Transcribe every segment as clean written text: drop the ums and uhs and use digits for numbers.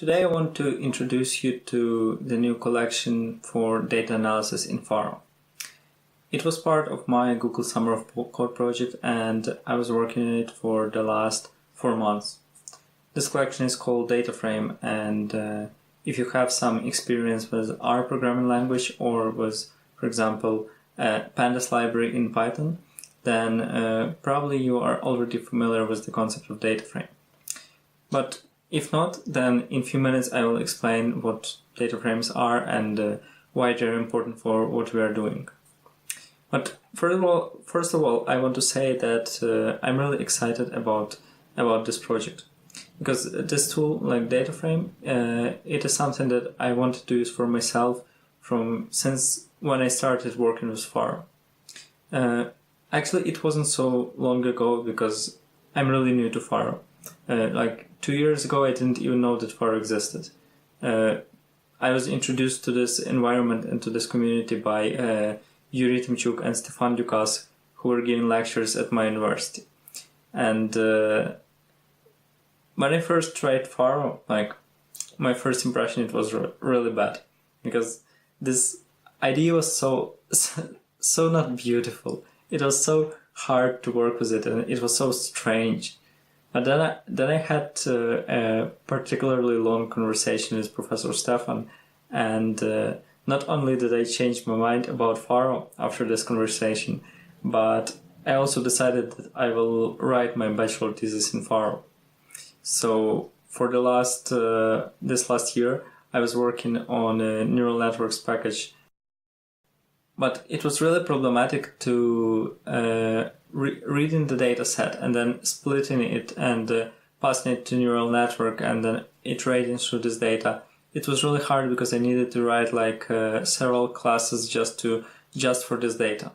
Today I want to introduce you to the new collection for data analysis in Pharo. It was part of my Google Summer of Code project and I was working on it for the last 4 months. This collection is called DataFrame, and if you have some experience with R programming language or with, for example, Pandas library in Python, then probably you are already familiar with the concept of DataFrame. But if not, then in a few minutes I will explain what data frames are and why they're important for what we are doing. But first of all, I want to say that I'm really excited about this project, because this tool, like DataFrame, it is something that I wanted to use for myself since when I started working with Pharo. Actually, it wasn't so long ago because I'm really new to Pharo. Like 2 years ago, I didn't even know that Pharo existed. I was introduced to this environment and to this community by Yuri Timchuk and Stefan Dukas, who were giving lectures at my university. And when I first tried Pharo, like my first impression, it was really bad, because this idea was so not beautiful. It was so hard to work with it, and it was so strange. But then I had a particularly long conversation with Professor Stefan, and not only did I change my mind about Pharo after this conversation, but I also decided that I will write my bachelor thesis in Pharo. So for this last year, I was working on a neural networks package, but it was really problematic to reading the data set and then splitting it and passing it to neural network and then iterating through this data. It was really hard because I needed to write like several classes just for this data.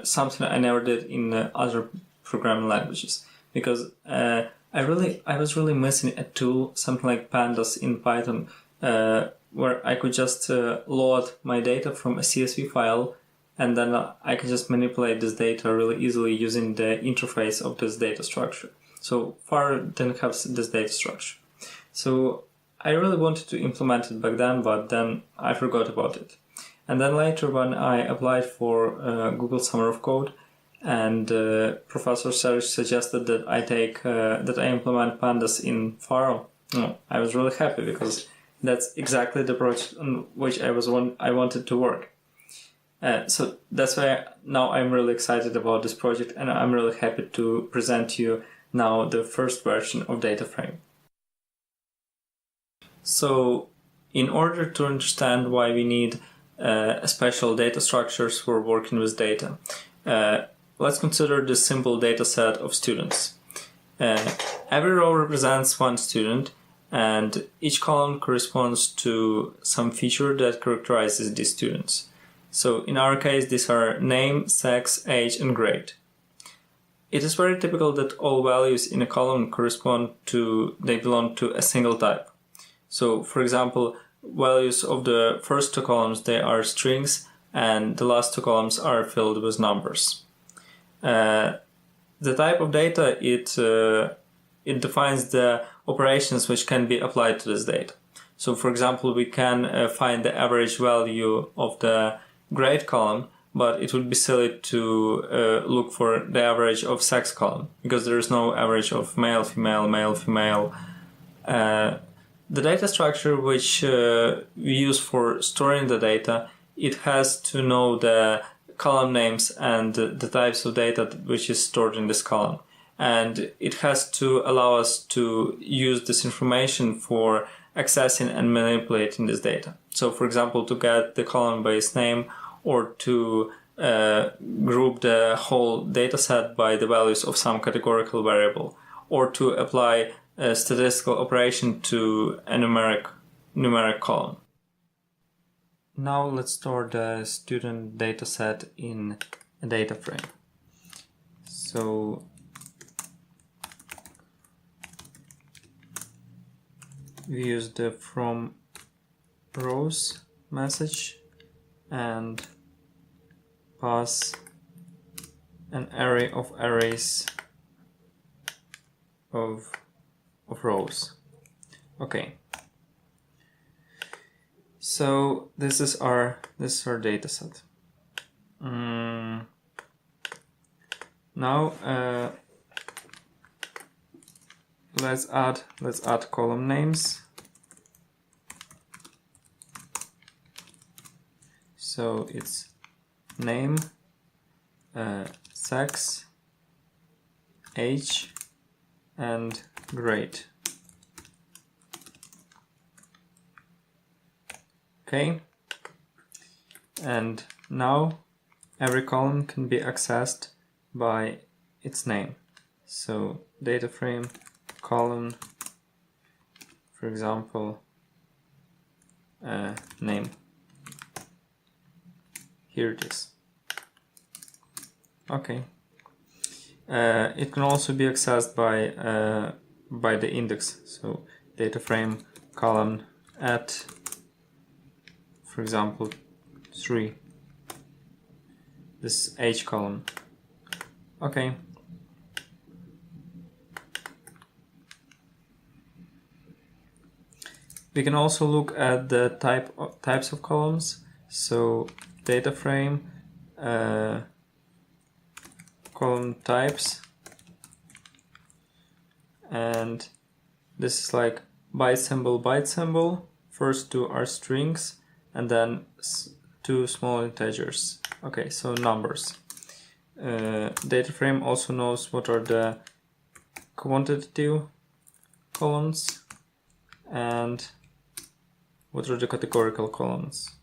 Something I never did in other programming languages, because I was really missing a tool, something like Pandas in Python, where I could just load my data from a CSV file, and then I can just manipulate this data really easily using the interface of this data structure. So Pharo didn't have this data structure. So I really wanted to implement it back then, but then I forgot about it. And then later, when I applied for Google Summer of Code, and Professor Serge suggested that I implement Pandas in Pharo, I was really happy, because that's exactly the project on which I wanted to work. So that's why now I'm really excited about this project, and I'm really happy to present to you now the first version of DataFrame. So in order to understand why we need special data structures for working with data, let's consider this simple data set of students. Every row represents one student, and each column corresponds to some feature that characterizes these students. So in our case, these are name, sex, age, and grade. It is very typical that all values in a column they belong to a single type. So for example, values of the first 2 columns, they are strings, and the last 2 columns are filled with numbers. The type of data, it defines the operations which can be applied to this data. So for example, we can find the average value of the grade column, but it would be silly to look for the average of sex column, because there is no average of male, female, male, female. The data structure which we use for storing the data, it has to know the column names and the types of data which is stored in this column. And it has to allow us to use this information for accessing and manipulating this data. So for example, to get the column by its name, or to group the whole data set by the values of some categorical variable, or to apply a statistical operation to a numeric column. Now let's store the student data set in a data frame. So we use the from rows message and pass an array of arrays of rows. Okay, So this is our data set. Now let's add column names. So it's name, sex, age, and grade. Okay, and now every column can be accessed by its name. So DataFrame column, for example, name. Here it is. Okay. It can also be accessed by the index. So DataFrame column at, for example, 3. This age column. Okay. We can also look at the types of columns. So DataFrame column types, and this is like byte symbol. First two are strings, and then two small integers. Okay, so numbers. DataFrame also knows what are the quantitative columns and what are the categorical columns.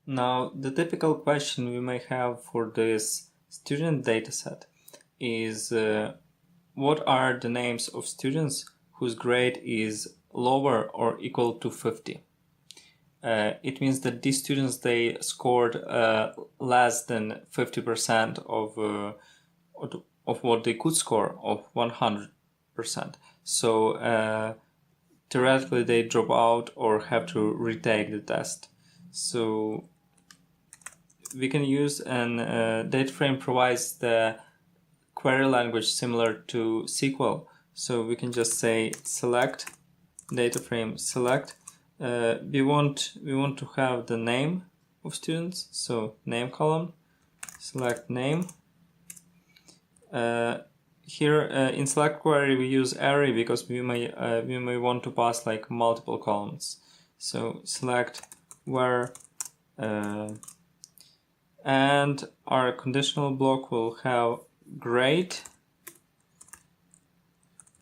Now, the typical question we may have for this student dataset is what are the names of students whose grade is lower or equal to 50? It means that these students, they scored less than 50% of what they could score of 100%. So theoretically they drop out or have to retake the test. So we can use, and DataFrame provides the query language similar to SQL. So we can just say select, DataFrame select. We want to have the name of students. So name column, select name. Here in select query we use array because we may want to pass like multiple columns. So select where. And our conditional block will have grade.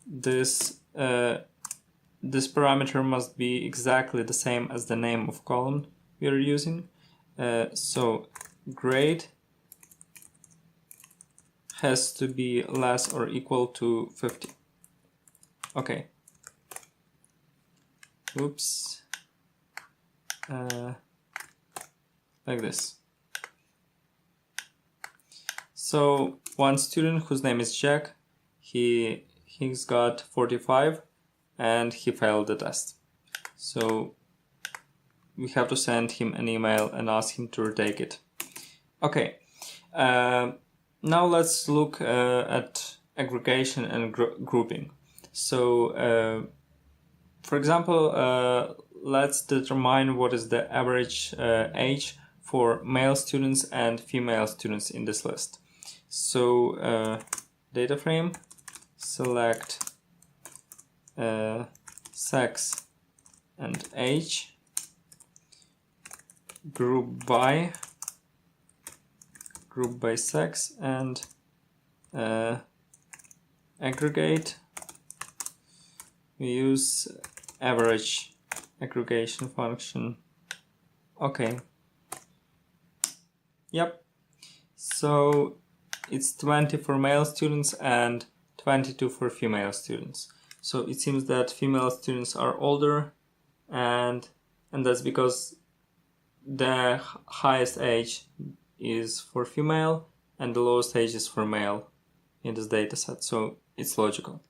This parameter must be exactly the same as the name of column we are using. So grade has to be less or equal to 50. Okay. Oops. Like this. So one student whose name is Jack, he's got 45 and he failed the test. So we have to send him an email and ask him to retake it. Okay, now let's look at aggregation and grouping. So for example, let's determine what is the average age for male students and female students in this list. So DataFrame select sex and age, group by sex, and aggregate. We use average aggregation function. Okay. Yep. So it's 20 for male students and 22 for female students. So it seems that female students are older, and that's because the highest age is for female and the lowest age is for male in this dataset. So it's logical.